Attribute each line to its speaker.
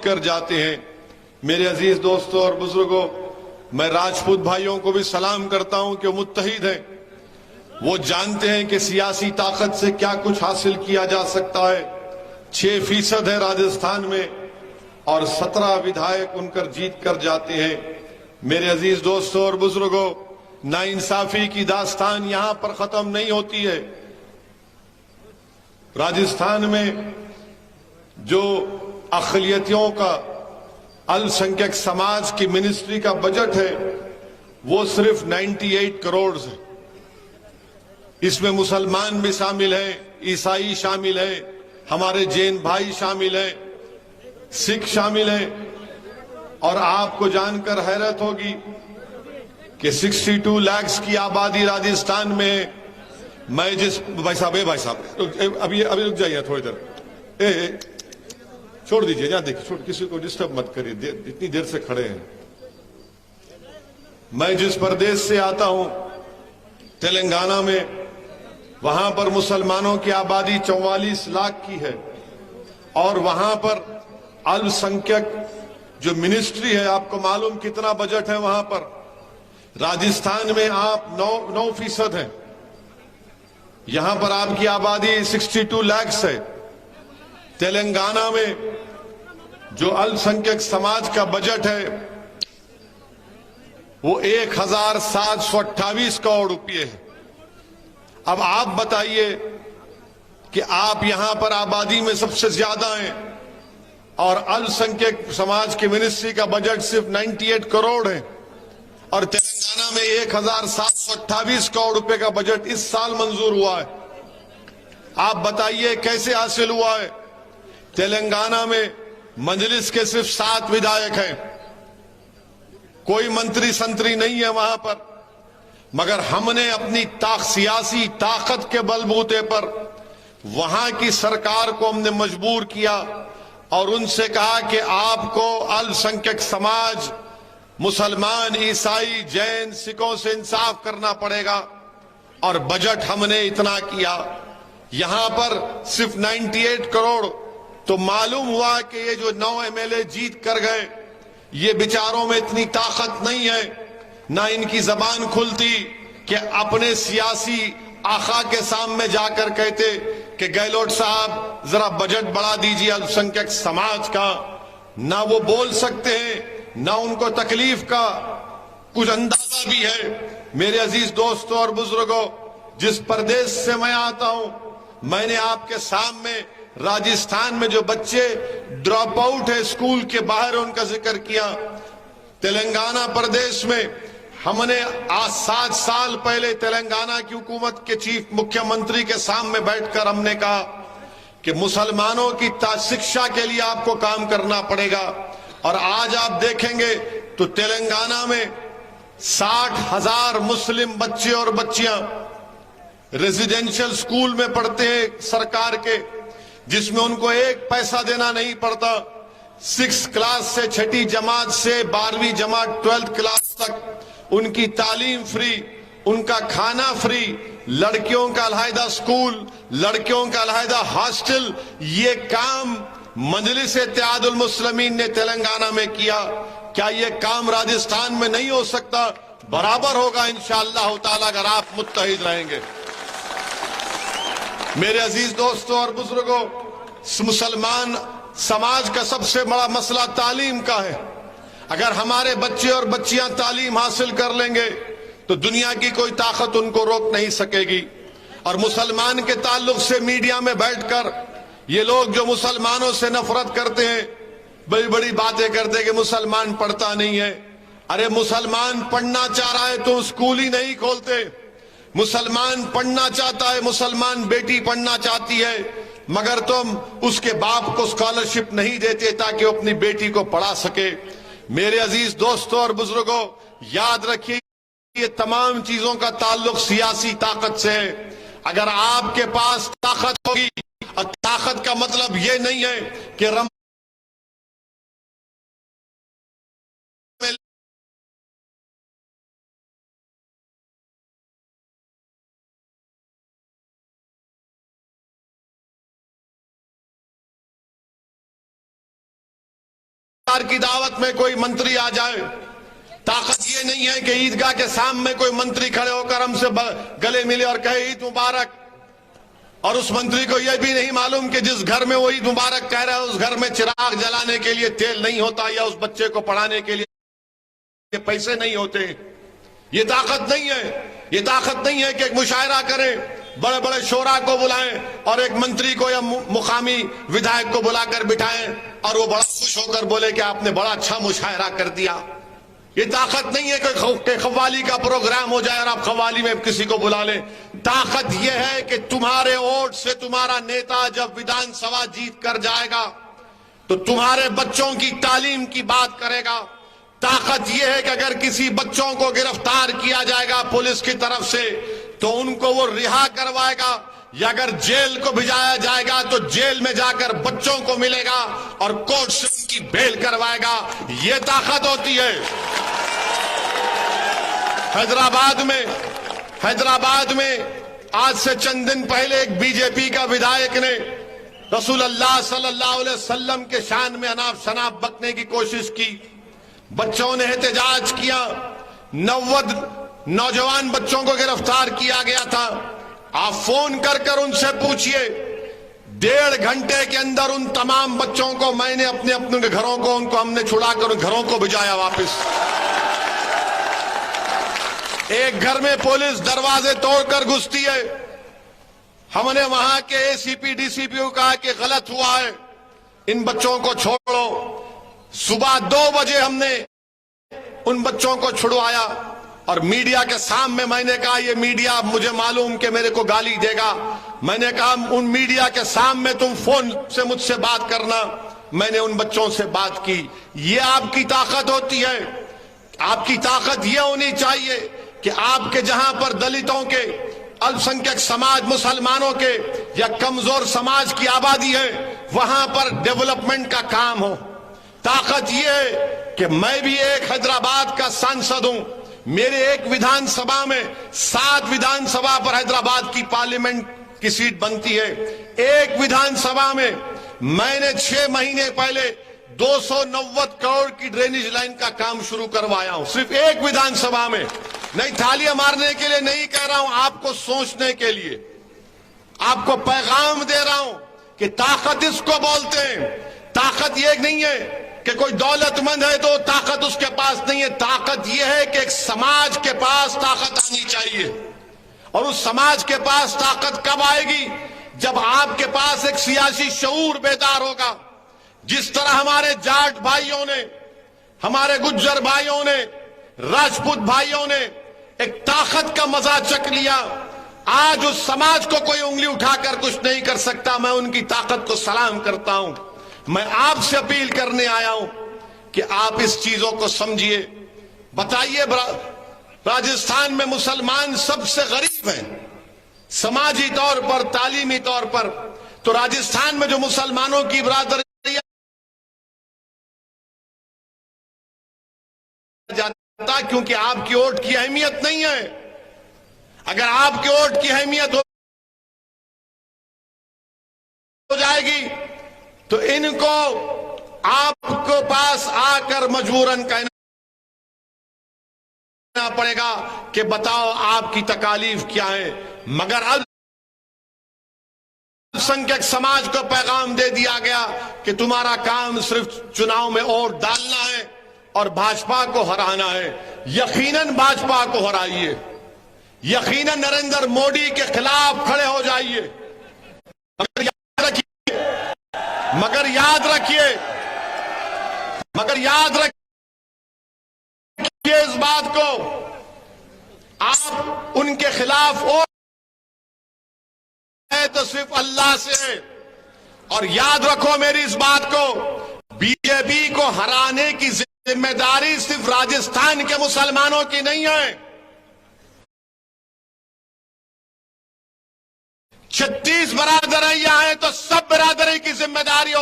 Speaker 1: کر جاتے ہیں۔ میرے عزیز دوستوں اور بزرگوں، میں راجپوت بھائیوں کو بھی سلام کرتا ہوں کہ وہ متحد ہیں، وہ جانتے ہیں کہ سیاسی طاقت سے کیا کچھ حاصل کیا جا سکتا ہے۔ 6% ہے راجستھان میں اور 17 ودھائک ان کر جیت کر جاتے ہیں۔ میرے عزیز دوستوں اور بزرگوں، ناانصافی کی داستان یہاں پر ختم نہیں ہوتی ہے۔ راجستھان میں جو اقلیتوں کا السنکھیک سماج کی منسٹری کا بجٹ ہے وہ صرف 98 کروڑ ہے۔ اس میں مسلمان بھی شامل ہیں، عیسائی شامل ہیں، ہمارے جین بھائی شامل ہیں، سکھ شامل ہیں، اور آپ کو جان کر حیرت ہوگی کہ 62 لاکھ کی آبادی راجستھان میں ہے۔ میں جس بھائی صاحب ابھی رک جائیے تھوڑی دیر، چھوڑ دیجئے، جہاں دیکھیں، کسی کو ڈسٹرب مت کریے، اتنی دیر سے کھڑے ہیں۔ میں جس پردیش سے آتا ہوں تلنگانہ میں، وہاں پر مسلمانوں کی آبادی 44 لاکھ کی ہے، اور وہاں پر السنکھیک جو منسٹری ہے، آپ کو معلوم کتنا بجٹ ہے وہاں پر؟ راجستھان میں آپ 9% ہیں، یہاں پر آپ کی آبادی 62 لاکھ ہے۔ تلنگانہ میں جو السنکھیک سماج کا بجٹ ہے وہ 1728 کروڑ روپے ہے۔ اب آپ بتائیے کہ آپ یہاں پر آبادی میں سب سے زیادہ ہیں اور السنکھیک سماج کی منسٹری کا بجٹ صرف 98 کروڑ ہے، اور تلنگانہ میں 1728 کروڑ روپے کا بجٹ اس سال منظور ہوا ہے۔ آپ بتائیے کیسے حاصل ہوا ہے؟ تلنگانہ میں مجلس کے صرف 7 ودھائک ہیں، کوئی منتری سنتری نہیں ہے وہاں پر، مگر ہم نے اپنی سیاسی طاقت کے بل بوتے پر وہاں کی سرکار کو ہم نے مجبور کیا اور ان سے کہا کہ آپ کو السنکھیک سماج، مسلمان، عیسائی، جین، سکھوں سے انصاف کرنا پڑے گا، اور بجٹ ہم نے اتنا کیا۔ یہاں پر صرف 98 کروڑ، تو معلوم ہوا کہ یہ جو 9 MLA جیت کر گئے، یہ بیچاروں میں اتنی طاقت نہیں ہے، نہ ان کی زبان کھلتی کہ اپنے سیاسی آقا کے سامنے جا کر کہتے کہ گہلوٹ صاحب ذرا بجٹ بڑھا دیجیے السنکھیک سماج کا۔ نہ وہ بول سکتے ہیں، نہ ان کو تکلیف کا کچھ اندازہ بھی ہے۔ میرے عزیز دوستوں اور بزرگوں، جس پردیش سے میں آتا ہوں، میں نے آپ کے سامنے راجستھان میں جو بچے ڈراپ آؤٹ ہے اسکول کے باہر، ان کا ذکر کیا۔ تلنگانہ پردیش میں ہم نے آج 7 سال پہلے تلنگانہ کی حکومت کے چیف مکھیہ منتری کے سامنے بیٹھ کر ہم نے کہا کہ مسلمانوں کی شکشا کے لیے آپ کو کام کرنا پڑے گا، اور آج آپ دیکھیں گے تو تلنگانہ میں 60,000 مسلم بچے اور بچیاں ریزیڈینشل سکول میں پڑھتے ہیں سرکار کے، جس میں ان کو ایک پیسہ دینا نہیں پڑتا۔ 6 کلاس سے 6ٹھی جماعت سے 12ویں جماعت 12th کلاس تک ان کی تعلیم فری، ان کا کھانا فری، لڑکیوں کا علیحدہ سکول، لڑکیوں کا علیحدہ ہاسٹل۔ یہ کام مجلس اتحاد المسلمین نے تلنگانہ میں کیا۔ کیا یہ کام راجستھان میں نہیں ہو سکتا؟ برابر ہوگا انشاءاللہ تعالی اگر آپ متحد رہیں گے۔ میرے عزیز دوستوں اور بزرگوں، مسلمان سماج کا سب سے بڑا مسئلہ تعلیم کا ہے۔ اگر ہمارے بچے اور بچیاں تعلیم حاصل کر لیں گے تو دنیا کی کوئی طاقت ان کو روک نہیں سکے گی۔ اور مسلمان کے تعلق سے میڈیا میں بیٹھ کر یہ لوگ جو مسلمانوں سے نفرت کرتے ہیں، بڑی بڑی باتیں کرتے کہ مسلمان پڑھتا نہیں ہے۔ ارے مسلمان پڑھنا چاہ رہا ہے تو اسکول ہی نہیں کھولتے۔ مسلمان پڑھنا چاہتا ہے، مسلمان بیٹی پڑھنا چاہتی ہے، مگر تم اس کے باپ کو اسکالرشپ نہیں دیتے تاکہ وہ اپنی بیٹی کو پڑھا سکے۔ میرے عزیز دوستوں اور بزرگوں، یاد رکھیے یہ تمام چیزوں کا تعلق سیاسی طاقت سے ہے۔ اگر آپ کے پاس طاقت ہوگی، اور طاقت کا مطلب یہ نہیں ہے کہ افطار کی دعوت میں کوئی منتری آ جائے، طاقت یہ نہیں ہے کہ عیدگاہ کے سامنے کوئی منتری کھڑے ہو کر ہم سے گلے ملے اور کہے عید مبارک، اور اس منتری کو یہ بھی نہیں معلوم کہ جس گھر میں وہ عید مبارک کہہ رہا ہے اس گھر میں چراغ جلانے کے لیے تیل نہیں ہوتا، یا اس بچے کو پڑھانے کے لیے پیسے نہیں ہوتے۔ یہ طاقت نہیں ہے، یہ طاقت نہیں ہے کہ ایک مشاعرہ کریں، بڑے بڑے شورا کو بلائیں اور ایک منتری کو یا مقامی ودھائک کو بلا کر بٹھائیں اور وہ بڑا خوش ہو کر بولے کہ آپ نے بڑا اچھا مشاعرہ کر دیا۔ یہ طاقت نہیں ہے کہ قوالی کا پروگرام ہو جائے اور آپ قوالی میں کسی کو بلا لیں۔ طاقت یہ ہے کہ تمہارے ووٹ سے تمہارا نیتا جب ویدھان سبھا جیت کر جائے گا تو تمہارے بچوں کی تعلیم کی بات کرے گا۔ طاقت یہ ہے کہ اگر کسی بچوں کو گرفتار کیا جائے گا پولیس کی طرف سے تو ان کو وہ رہا کروائے گا، یا اگر جیل کو بھیجایا جائے گا تو جیل میں جا کر بچوں کو ملے گا اور کورٹ سے ان کی بیل کروائے گا۔ یہ طاقت ہوتی ہے۔ حیدرآباد میں آج سے چند دن پہلے ایک بی جے پی کا ودھائک نے رسول اللہ صلی اللہ علیہ وسلم کے شان میں اناپ شناپ بکنے کی کوشش کی، بچوں نے احتجاج کیا، 90 نوجوان بچوں کو گرفتار کیا گیا تھا۔ آپ فون کر کر ان سے پوچھئے، 1.5 گھنٹے کے اندر ان تمام بچوں کو میں نے اپنے گھروں کو ہم نے چھڑا کر ان گھروں کو بھجایا واپس۔ ایک گھر میں پولیس دروازے توڑ کر گھستی ہے، ہم نے وہاں کے اے سی پی ڈی سی پی کو کہا کہ غلط ہوا ہے، ان بچوں کو چھوڑو۔ صبح 2 بجے ہم نے ان بچوں کو چھڑوایا اور میڈیا کے سامنے میں نے کہا، یہ میڈیا مجھے معلوم کہ میرے کو گالی دے گا، میں نے کہا ان میڈیا کے سامنے تم فون سے مجھ سے بات کرنا۔ میں نے ان بچوں سے بات کی۔ یہ آپ کی طاقت ہوتی ہے۔ آپ کی طاقت یہ ہونی چاہیے کہ آپ کے جہاں پر دلتوں کے، الپسنکھیک سماج مسلمانوں کے یا کمزور سماج کی آبادی ہے وہاں پر ڈیولپمنٹ کا کام ہو۔ طاقت یہ ہے کہ میں بھی ایک حیدرآباد کا سانسد ہوں، میرے ایک ودھان سبھا میں 7 ودھان سبھا پر حیدرآباد کی پارلیمنٹ کی سیٹ بنتی ہے۔ ایک ودھان سبھا میں میں نے 6 مہینے پہلے 290 کروڑ کی ڈرینیج لائن کا کام شروع کروایا ہوں، صرف ایک ودھان سبھا میں۔ نہیں تھالیاں مارنے کے لیے نہیں کہہ رہا ہوں، آپ کو سوچنے کے لیے، آپ کو پیغام دے رہا ہوں کہ طاقت اس کو بولتے ہیں۔ طاقت یہ نہیں ہے کہ کوئی دولت مند ہے تو طاقت اس کے پاس نہیں ہے، طاقت یہ ہے کہ ایک سماج کے پاس طاقت آنی چاہیے۔ اور اس سماج کے پاس طاقت کب آئے گی؟ جب آپ کے پاس ایک سیاسی شعور بیدار ہوگا۔ جس طرح ہمارے جاٹ بھائیوں نے، ہمارے گجر بھائیوں نے، راجپوت بھائیوں نے ایک طاقت کا مزہ چکھ لیا، آج اس سماج کو کوئی انگلی اٹھا کر کچھ نہیں کر سکتا۔ میں ان کی طاقت کو سلام کرتا ہوں۔ میں آپ سے اپیل کرنے آیا ہوں کہ آپ اس چیزوں کو سمجھیے۔ بتائیے، راجستھان میں مسلمان سب سے غریب ہیں سماجی طور پر، تعلیمی طور پر، تو راجستھان میں جو مسلمانوں کی برادری جاتا کیونکہ آپ کی ووٹ کی اہمیت نہیں ہے۔ اگر آپ کی ووٹ کی اہمیت ہو جائے گی تو ان کو آپ کو پاس آ کر مجبوراً کہنا پڑے گا کہ بتاؤ آپ کی تکالیف کیا ہے۔ مگر الپسنکھیک سماج کو پیغام دے دیا گیا کہ تمہارا کام صرف چناؤ میں ووٹ ڈالنا ہے اور بھاجپا کو ہرانا ہے۔ یقیناً بھاجپا کو ہرائیے، یقیناً نریندر موڈی کے خلاف کھڑے ہو جائیے، مگر یاد رکھیے اس بات کو، آپ ان کے خلاف ہے تو صرف اللہ سے ہے۔ اور یاد رکھو میری اس بات کو، بی جے پی کو ہرانے کی ذمہ داری صرف راجستھان کے مسلمانوں کی نہیں ہے، 36 برادریاں ہیں تو سب برادری کی ذمہ داری